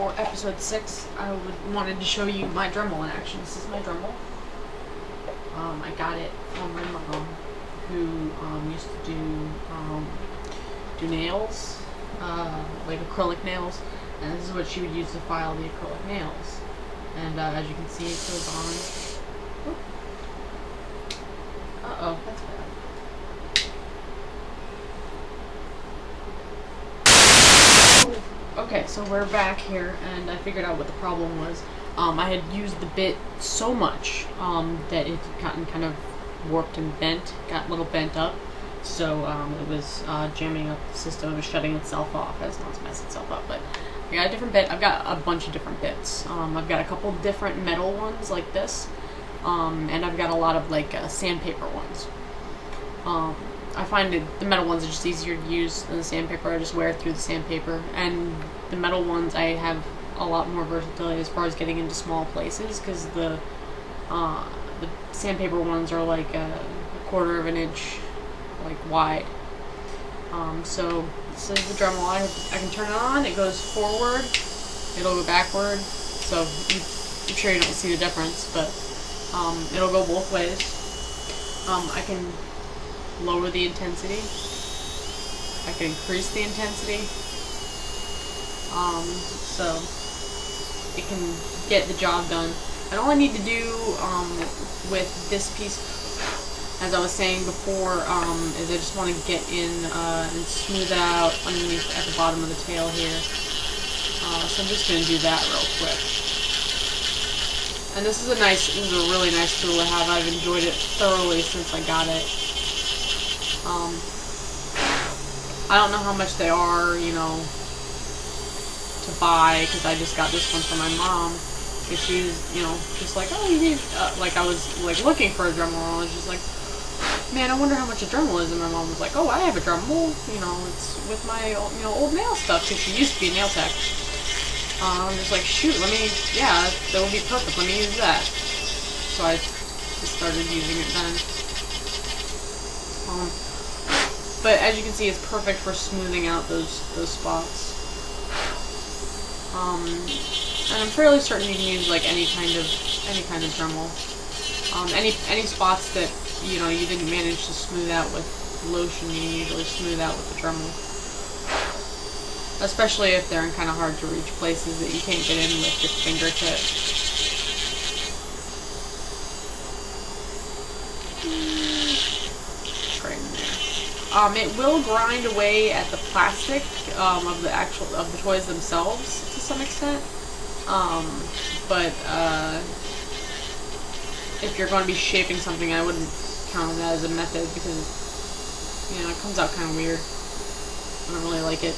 for episode 6, I wanted to show you my dremel in action. This is my dremel. I got it from my mom, who used to do nails, like acrylic nails, and this is what she would use to file the acrylic nails. And as you can see, it goes on. Oop. Uh-oh, that's bad. Okay, so we're back here, and I figured out what the problem was. I had used the bit so much that it had gotten kind of warped and bent, got a little bent up, so it was jamming up the system. It was shutting itself off, as not to mess itself up. But I got a different bit. I've got a bunch of different bits. I've got a couple different metal ones like this, and I've got a lot of like sandpaper ones. I find that the metal ones are just easier to use than the sandpaper. I just wear it through the sandpaper, and the metal ones I have a lot more versatility as far as getting into small places, because the sandpaper ones are like a quarter of an inch like wide. So this is the Dremel. I can turn it on. It goes forward. It'll go backward. So I'm sure you don't see the difference, but it'll go both ways. I can lower the intensity. I can increase the intensity. So it can get the job done. And all I need to do with this piece, as I was saying before, is I just want to get in and smooth it out underneath at the bottom of the tail here. So I'm just going to do that real quick. And this is a really nice tool to have. I've enjoyed it thoroughly since I got it. I don't know how much they are, you know, to buy, because I just got this one from my mom. Because she was, you know, just like, oh, you need, like I was like looking for a Dremel, and I was just like, man, I wonder how much a Dremel is. And my mom was like, oh, I have a Dremel, you know, it's with my, you know, old nail stuff, because she used to be a nail tech. I'm just like, shoot, yeah, that would be perfect, let me use that. So I just started using it then. But as you can see, it's perfect for smoothing out those spots. And I'm fairly certain you can use like any kind of Dremel. Any spots that you know you didn't manage to smooth out with lotion, you can usually smooth out with the Dremel. Especially if they're in kind of hard to reach places that you can't get in with your fingertip. Right in there. It will grind away at the plastic of the toys themselves to some extent. But if you're going to be shaping something, I wouldn't count on that as a method, because you know it comes out kind of weird. I don't really like it.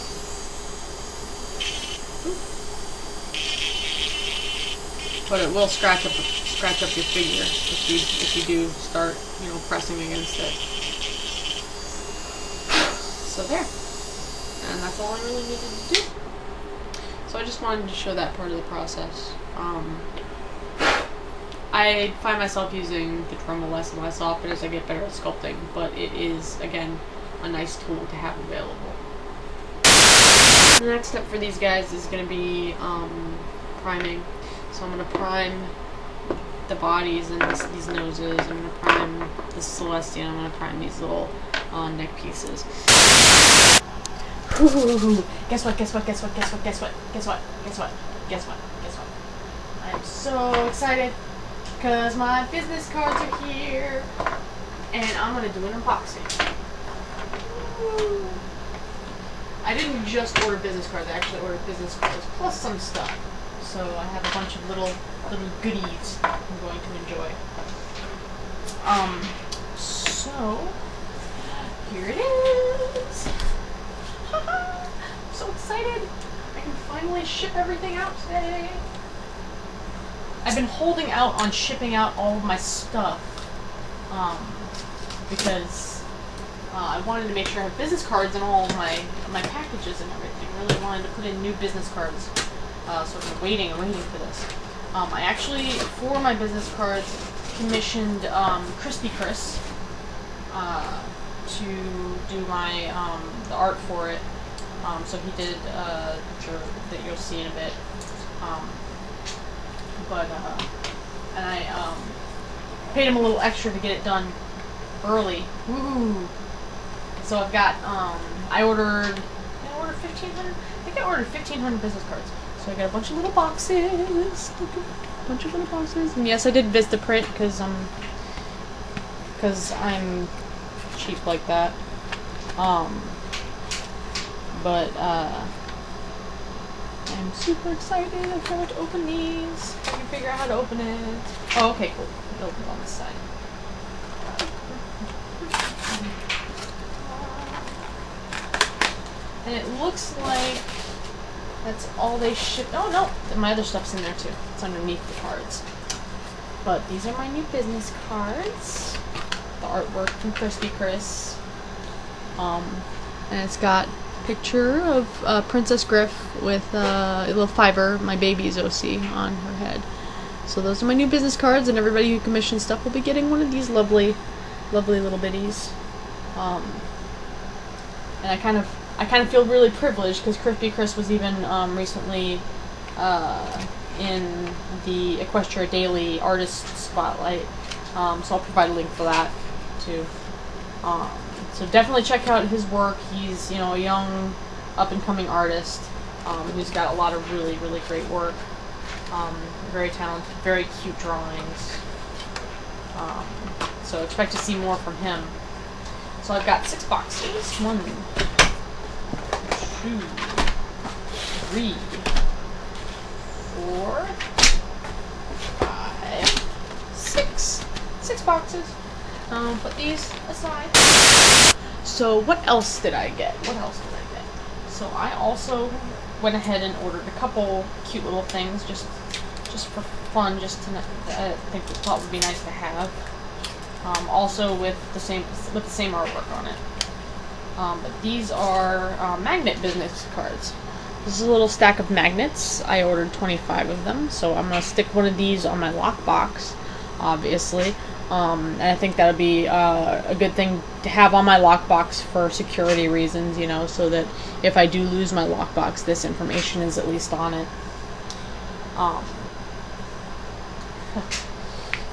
But it will scratch up your figure if you do start, you know, pressing against it. So there, and that's all I really needed to do. So I just wanted to show that part of the process. I find myself using the Dremel less and less often as I get better at sculpting, but it is, again, a nice tool to have available. The next step for these guys is going to be priming. So I'm going to prime the bodies and these noses. I'm going to prime the Celestian. I'm going to prime these little neck pieces. Ooh, guess what? I'm so excited because my business cards are here and I'm going to do an unboxing. Ooh. I didn't just order business cards, I actually ordered business cards plus some stuff. So I have a bunch of little goodies I'm going to enjoy. So here it is. I'm so excited. I can finally ship everything out today. I've been holding out on shipping out all of my stuff because I wanted to make sure I have business cards in all of my packages and everything. I really wanted to put in new business cards. So I've been waiting for this. I actually, for my business cards, commissioned CrispyChris to do my the art for it. So he did a picture that you'll see in a bit. And I paid him a little extra to get it done early. Woo! So I've got I ordered 1,500. I think I ordered 1,500 business cards. So I got a bunch of little boxes. A bunch of little boxes. And yes, I did Vistaprint because I'm cheap like that. I'm super excited. I can't to open these. I can figure out how to open it. Oh, okay, cool. It'll open it on this side. And it looks like that's all they ship. Oh no, my other stuff's in there too. It's underneath the cards. But these are my new business cards. The artwork from CrispyChris. And it's got a picture of Princess Gryph with a little fiber, my baby's OC, on her head. So those are my new business cards, and everybody who commissions stuff will be getting one of these lovely, lovely little bitties. And I kind of feel really privileged because CrispyChris was even recently in the Equestria Daily Artist Spotlight. So I'll provide a link for that too. So definitely check out his work. He's, you know, a young, up-and-coming artist who's got a lot of really, really great work. Very talented, very cute drawings. So expect to see more from him. So I've got 6 boxes. 1, 2, 3, 4, 5, 6. 6 boxes. Put these aside. So what else did I get? So I also went ahead and ordered a couple cute little things just for fun, just to I think we thought would be nice to have. Also with the same artwork on it. But these are magnet business cards. This is a little stack of magnets. I ordered 25 of them, so I'm gonna stick one of these on my lockbox, obviously. And I think that would be a good thing to have on my lockbox for security reasons, you know, so that if I do lose my lockbox, this information is at least on it.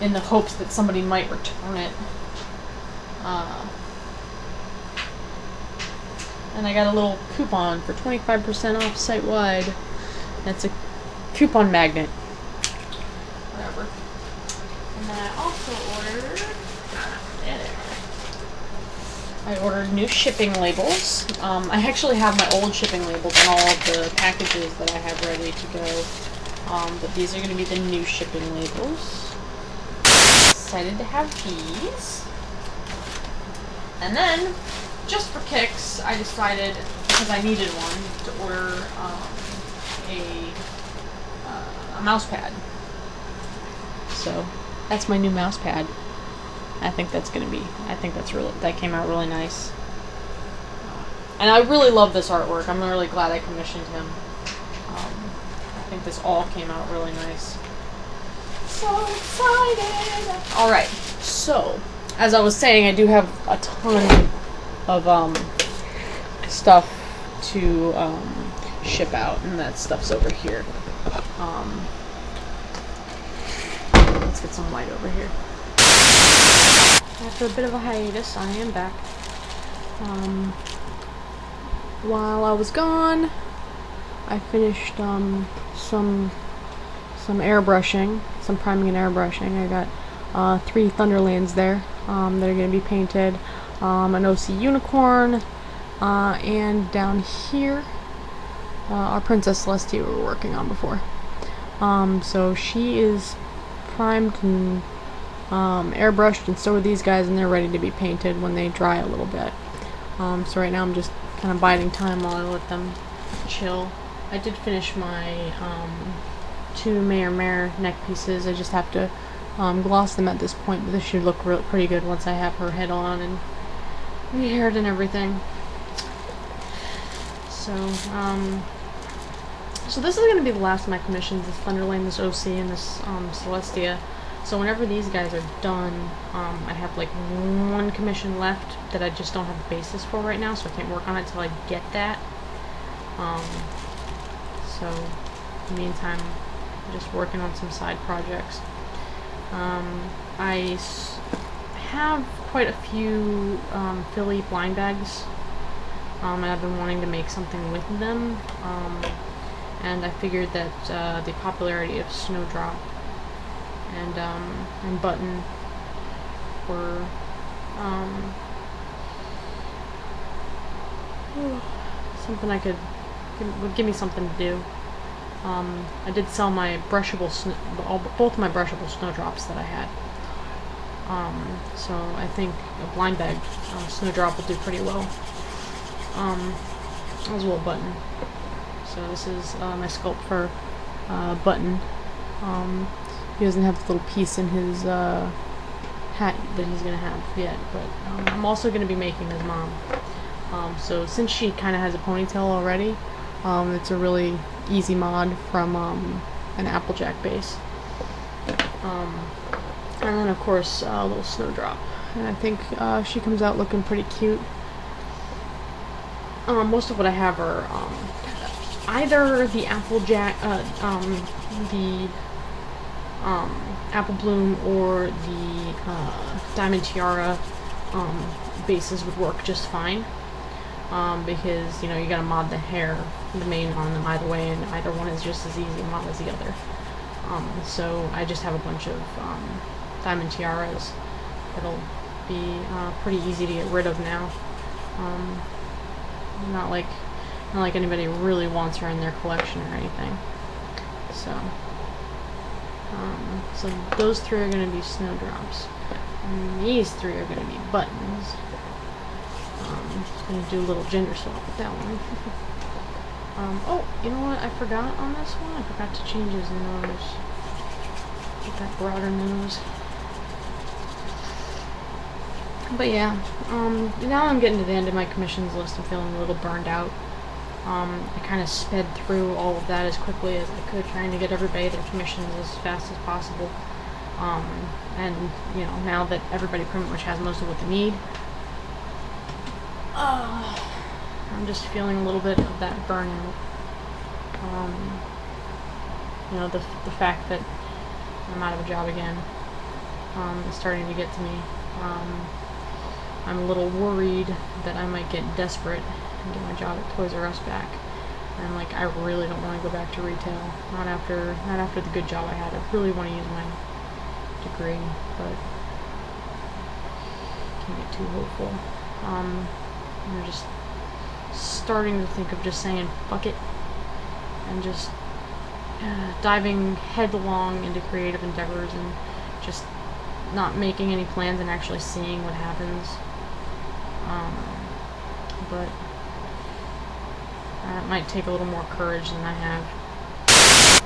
In the hopes that somebody might return it. And I got a little coupon for 25% off site-wide. That's a coupon magnet. Whatever. And then I ordered new shipping labels. I actually have my old shipping labels and all of the packages that I have ready to go. But these are going to be the new shipping labels. Excited to have these. And then, just for kicks, I decided, because I needed one, to order a mouse pad. So that's my new mouse pad. I think that came out really nice. And I really love this artwork. I'm really glad I commissioned him. I think this all came out really nice. So excited! Alright, so, as I was saying, I do have a ton of stuff to ship out, and that stuff's over here. Let's get some light over here. After a bit of a hiatus, I am back. While I was gone, I finished some airbrushing, some priming and airbrushing. I got 3 Thunderlands there that are going to be painted. An OC Unicorn, and down here, our Princess Celestia we were working on before. So she is primed and airbrushed, and so are these guys, and they're ready to be painted when they dry a little bit. So right now I'm just kind of biding time while I let them chill. I did finish my 2 Mare neck pieces. I just have to gloss them at this point, but this should look pretty good once I have her head on and haired and everything. So this is going to be the last of my commissions, this Thunderland, this OC, and this Celestia. So whenever these guys are done, I have like 1 commission left that I just don't have a basis for right now, so I can't work on it until I get that. So In the meantime, I'm just working on some side projects. I have quite a few Philly blind bags, and I've been wanting to make something with them, and I figured that the popularity of Snowdrop and Button were something would give me something to do. I did sell my both my brushable snowdrops that I had. So I think a blind bag snowdrop will do pretty well. As well Button. So this is my sculpt for Button. He doesn't have the little piece in his hat that he's gonna have yet, but I'm also gonna be making his mom. So since she kind of has a ponytail already, it's a really easy mod from an Applejack base. And then of course a little Snowdrop. And I think she comes out looking pretty cute. Most of what I have are either the Applejack, the Apple Bloom, or the Diamond Tiara bases would work just fine. Because, you know, you gotta mod the hair, the mane on them either way, and either one is just as easy to mod as the other. So I just have a bunch of Diamond Tiaras that'll be pretty easy to get rid of now. Not like anybody really wants her in their collection or anything. So those three are going to be Snowdrops, and these three are going to be Buttons. Going to do a little gender swap with that one. Oh, you know what I forgot on this one? I forgot to change his nose. Get that broader nose. But yeah, now I'm getting to the end of my commissions list. I'm feeling a little burned out. I kind of sped through all of that as quickly as I could, trying to get everybody their commissions as fast as possible. And, you know, now that everybody pretty much has most of what they need, I'm just feeling a little bit of that burnout. You know, the fact that I'm out of a job again is starting to get to me. I'm a little worried that I might get desperate and get my job at Toys R Us back. And like, I really don't want to go back to retail. Not after the good job I had. I really want to use my degree, but can't get too hopeful. I'm just starting to think of just saying fuck it and just diving headlong into creative endeavors and just not making any plans and actually seeing what happens. But that might take a little more courage than I have.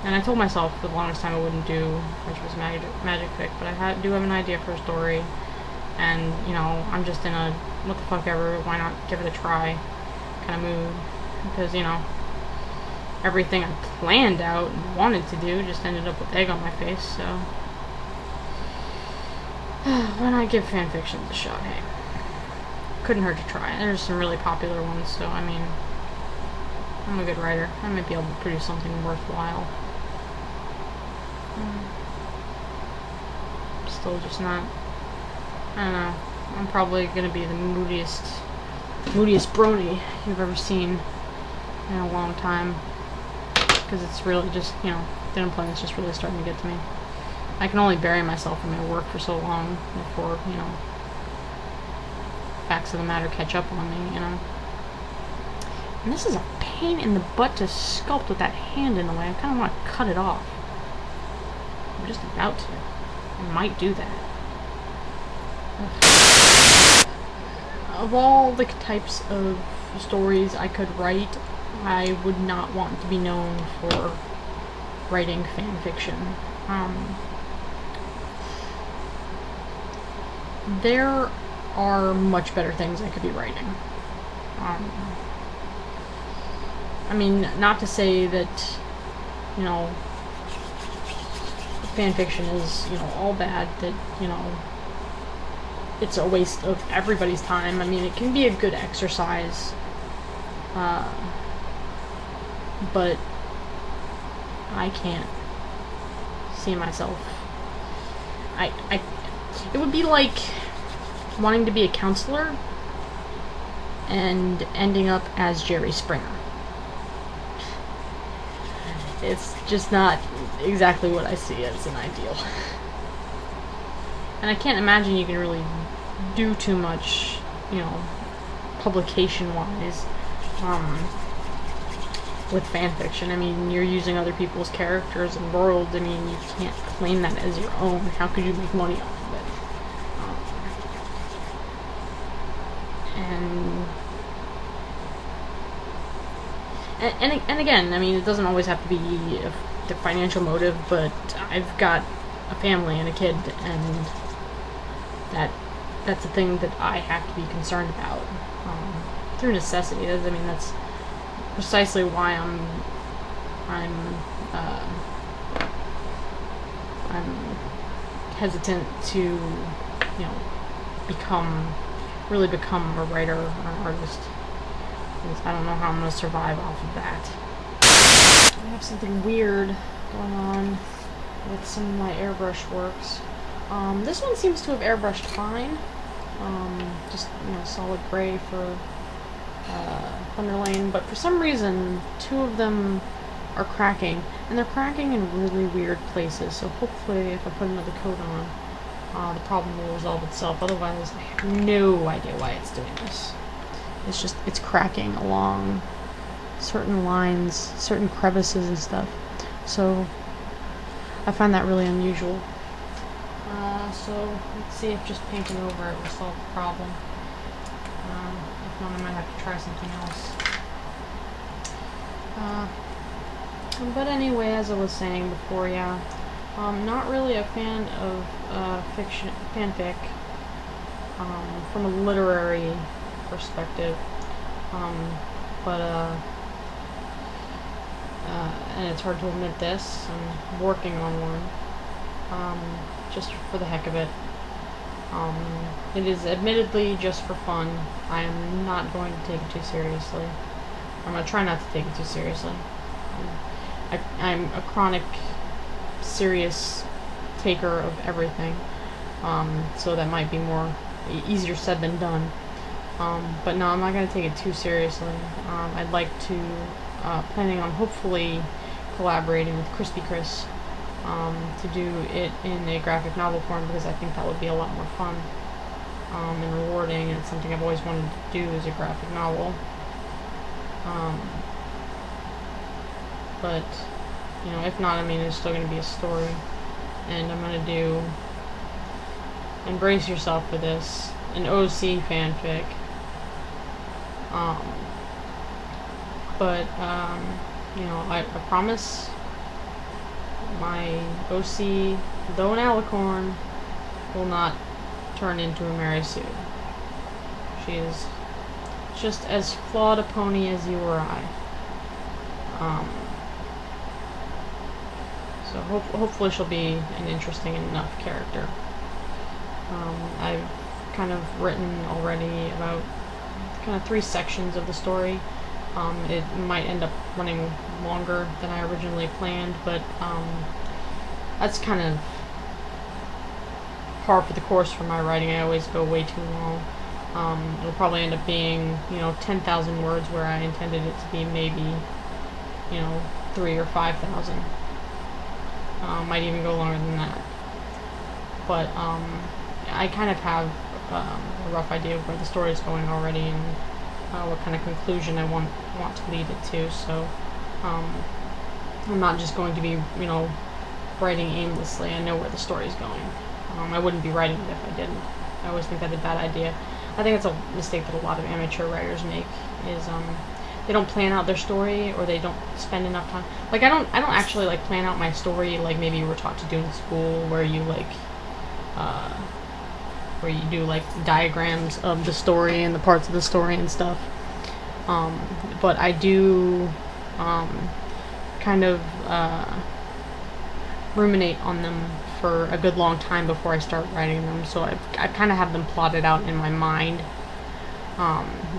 And I told myself for the longest time I wouldn't do Christmas magic pick, but I do have an idea for a story, and you know, I'm just in a what the fuck ever, why not give it a try kind of mood, because you know, everything I planned out and wanted to do just ended up with egg on my face. So why not give fanfictions a shot? Hey, couldn't hurt to try. There's some really popular ones, so I mean, I'm a good writer. I might be able to produce something worthwhile. Still just not, I don't know. I'm probably gonna be the moodiest brony you've ever seen in a long time, because it's really just, you know, the unemployment's just really starting to get to me. I can only bury myself in my work for so long before, you know, facts of the matter catch up on me, you know. And this is a pain in the butt to sculpt with that hand in the way. I kind of want to cut it off. I'm just about to. I might do that. Ugh. Of all the types of stories I could write, I would not want to be known for writing fan fiction. There are much better things I could be writing. I mean, not to say that, you know, fan fiction is, you know, all bad, that, you know, it's a waste of everybody's time. I mean, it can be a good exercise, but I can't see myself. It would be like wanting to be a counselor and ending up as Jerry Springer. It's just not exactly what I see as an ideal. And I can't imagine you can really do too much, you know, publication-wise, with fanfiction. I mean, you're using other people's characters and worlds. I mean, you can't claim that as your own. How could you make money off of it? And again, I mean, it doesn't always have to be the financial motive, but I've got a family and a kid, and that's a thing that I have to be concerned about, through necessity. I mean, that's precisely why I'm hesitant to, you know, really become a writer or an artist. Because I don't know how I'm going to survive off of that. I have something weird going on with some of my airbrush works. This one seems to have airbrushed fine. Just, you know, solid gray for Thunder Lane, but for some reason 2 of them are cracking, and they're cracking in really weird places, so hopefully if I put another coat on, the problem will resolve itself. Otherwise, I have no idea why it's doing this. It's cracking along certain lines, certain crevices and stuff, so I find that really unusual. So let's see if just painting over it will solve the problem. If not, I might have to try something else. But anyway, as I was saying before, yeah, not really a fan of fanfic from a literary perspective, and it's hard to admit this, I'm working on one, just for the heck of it. It is admittedly just for fun. I am not going to take it too seriously. I'm going to try not to take it too seriously. I'm a chronic, serious taker of everything, so that might be easier said than done. But no, I'm not going to take it too seriously. I'd like to, planning on hopefully collaborating with CrispyChris to do it in a graphic novel form, because I think that would be a lot more fun and rewarding, and it's something I've always wanted to do as a graphic novel. But, you know, if not, I mean, it's still going to be a story, and I'm going to do, embrace yourself for this, an OC fanfic. You know, I promise my OC, though an alicorn, will not turn into a Mary Sue. She is just as flawed a pony as you or I. So hopefully she'll be an interesting enough character. I've kind of written already about kind of 3 sections of the story. It might end up running longer than I originally planned, but that's kind of par for the course for my writing. I always go way too long. It'll probably end up being, you know, 10,000 words where I intended it to be maybe, you know, 3,000 or 5,000. Might even go longer than that. But I kind of have a rough idea of where the story is going already, and what kind of conclusion I want to lead it to. So I'm not just going to be, you know, writing aimlessly. I know where the story is going. I wouldn't be writing it if I didn't. I always think that's a bad idea. I think it's a mistake that a lot of amateur writers make, is they don't plan out their story, or they don't spend enough time. Like, I don't actually like plan out my story like maybe you were taught to do in school, where you do like diagrams of the story and the parts of the story and stuff. But I do kind of ruminate on them for a good long time before I start writing them, so I kind of have them plotted out in my mind,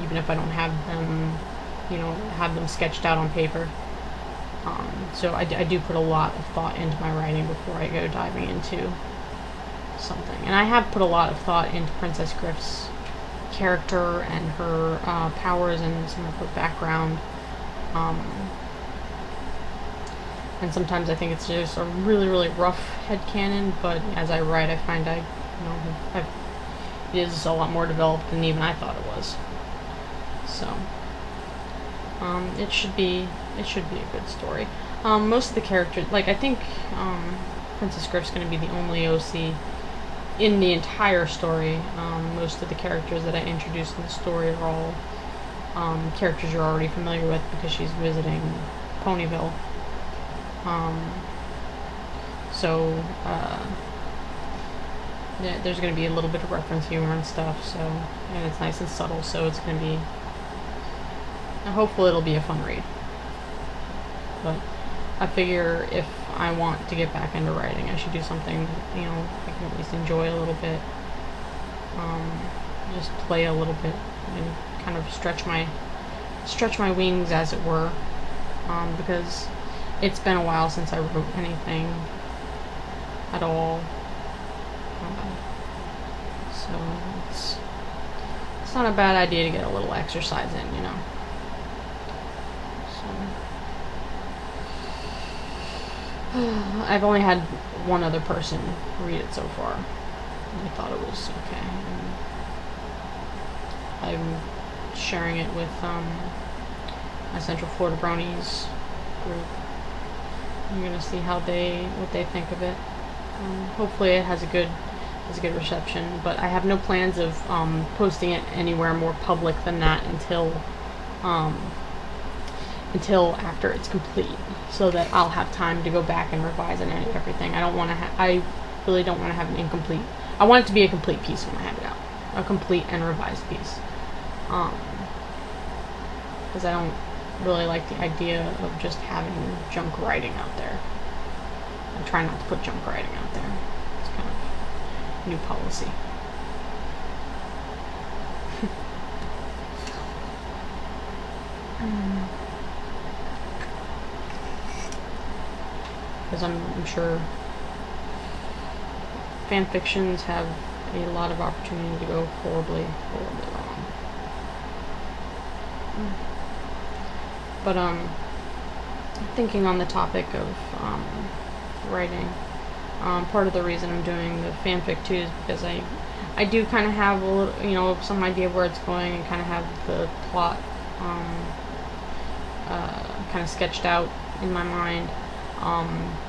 even if I don't have them, you know, have them sketched out on paper. So I do put a lot of thought into my writing before I go diving into something. And I have put a lot of thought into Princess Gryph's character and her powers and some of her background. And sometimes I think it's just a really, really rough headcanon, but as I write, I find it is a lot more developed than even I thought it was. So, it should be a good story. Most of the characters, like, I think Princess Gryph's going to be the only OC in the entire story. Most of the characters that I introduced in the story are all characters you're already familiar with because she's visiting Ponyville. Yeah, there's going to be a little bit of reference humor and stuff, so, and it's nice and subtle, so it's going to be, hopefully it'll be a fun read. But I figure if I want to get back into writing, I should do something, I can at least enjoy a little bit, just play a little bit, and kind of stretch my wings, as it were, because it's been a while since I wrote anything at all. So it's not a bad idea to get a little exercise in, So I've only had one other person read it so far, and I thought it was okay. And I'm sharing it with my Central Florida Ponies group. I'm gonna see what they think of it. Hopefully it has a good reception, but I have no plans of posting it anywhere more public than that until after it's complete, so that I'll have time to go back and revise and edit everything. I really don't want to have an incomplete. I want it to be a complete piece when I have it out, a complete and revised piece, because I don't really like the idea of just having junk writing out there. I try not to put junk writing out there. It's kind of new policy. Because I'm sure fan fictions have a lot of opportunity to go horribly, horribly wrong. But thinking on the topic of writing, part of the reason I'm doing the fanfic too is because I do kind of have a little, some idea of where it's going, and kind of have the plot kind of sketched out in my mind.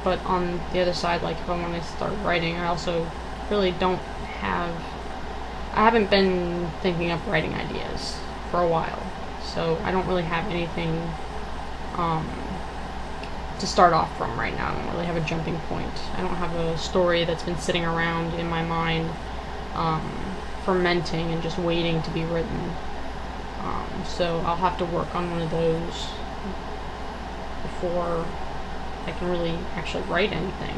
But on the other side, like, if I want to start writing, I also really I haven't been thinking up writing ideas for a while, so I don't really have anything to start off from right now. I don't really have a jumping point. I don't have a story that's been sitting around in my mind, fermenting and just waiting to be written. So I'll have to work on one of those before I can really actually write anything,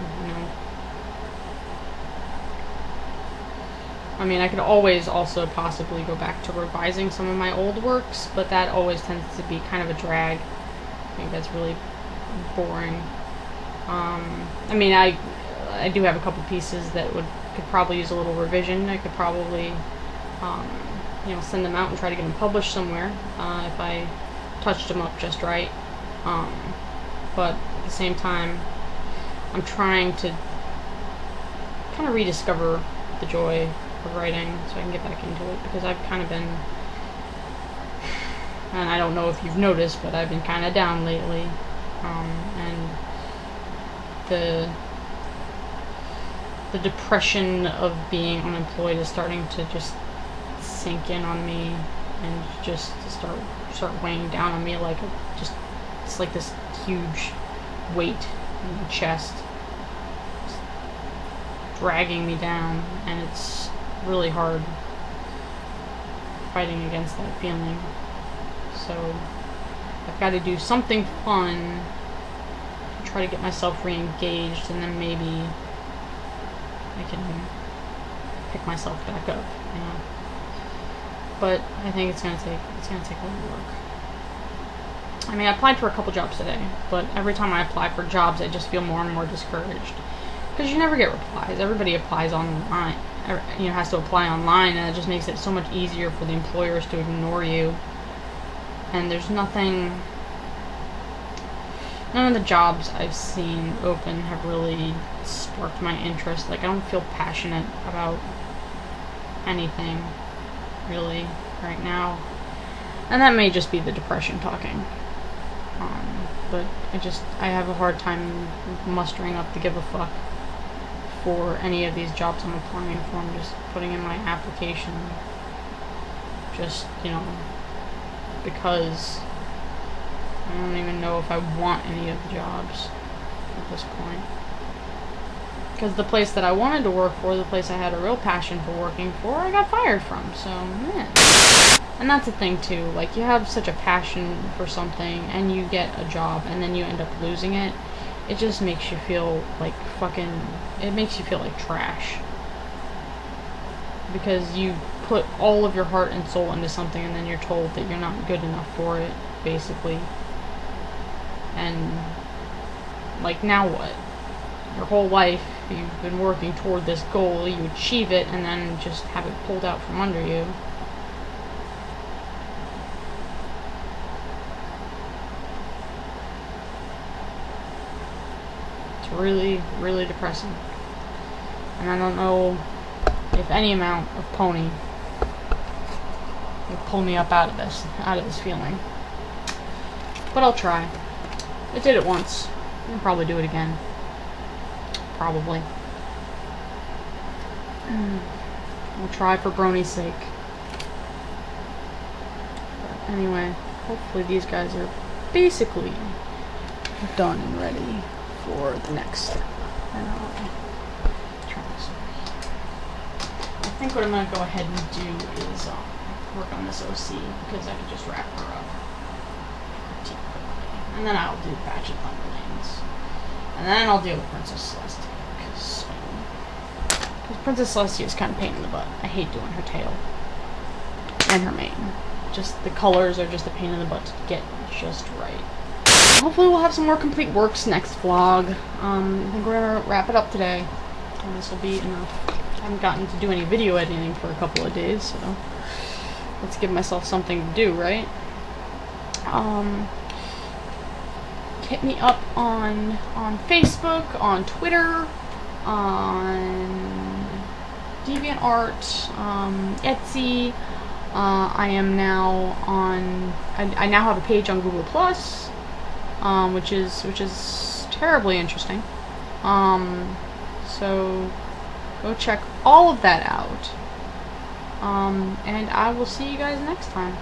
I mean, I could always also possibly go back to revising some of my old works, but that always tends to be kind of a drag. I think that's really boring. I mean, I do have a couple pieces that could probably use a little revision. I could probably, send them out and try to get them published somewhere if I touched them up just right. But at the same time, I'm trying to kind of rediscover the joy of writing so I can get back into it, because I've kind of been, and I don't know if you've noticed, but I've been kind of down lately, and the depression of being unemployed is starting to just sink in on me, and just start weighing down on me like it's like this huge weight in my chest, just dragging me down, and it's really hard fighting against that feeling. So I've got to do something fun to try to get myself re-engaged, and then maybe I can pick myself back up, But I think it's gonna take a little work. I mean, I applied for a couple jobs today, but every time I apply for jobs, I just feel more and more discouraged. Because you never get replies. Everybody applies online, has to apply online, and it just makes it so much easier for the employers to ignore you. And there's nothing... None of the jobs I've seen open have really sparked my interest. Like, I don't feel passionate about anything, really, right now. And that may just be the depression talking. But I have a hard time mustering up to give a fuck for any of these jobs I'm applying for. I'm just putting in my application, just, because I don't even know if I want any of the jobs at this point. Because the place that I wanted to work for, the place I had a real passion for working for, I got fired from, so, man. And that's the thing, too. Like, you have such a passion for something, and you get a job, and then you end up losing it. It just makes you feel like it makes you feel like trash. Because you put all of your heart and soul into something, and then you're told that you're not good enough for it, basically. And, like, now what? Your whole life, you've been working toward this goal, you achieve it, and then just have it pulled out from under you. It's really, really depressing. And I don't know if any amount of pony will pull me up out of this feeling. But I'll try. I did it once. I'll probably do it again. Probably. I'll try for Brony's sake. But anyway, hopefully these guys are basically done and ready for the next step. And I'll try this. I think what I'm going to go ahead and do is work on this OC, because I can just wrap her up. And then I'll do Batch of Thunderlands. And then I'll deal with Princess Celestia. Because Princess Celestia is kind of a pain in the butt. I hate doing her tail. And her mane. Just the colors are just a pain in the butt to get just right. Hopefully we'll have some more complete works next vlog. I think we're going to wrap it up today. And this will be enough. I haven't gotten to do any video editing for a couple of days, so let's give myself something to do, right? Hit me up on Facebook, on Twitter, on DeviantArt, Etsy. I am now on. I now have a page on Google Plus, which is terribly interesting. So go check all of that out. And I will see you guys next time.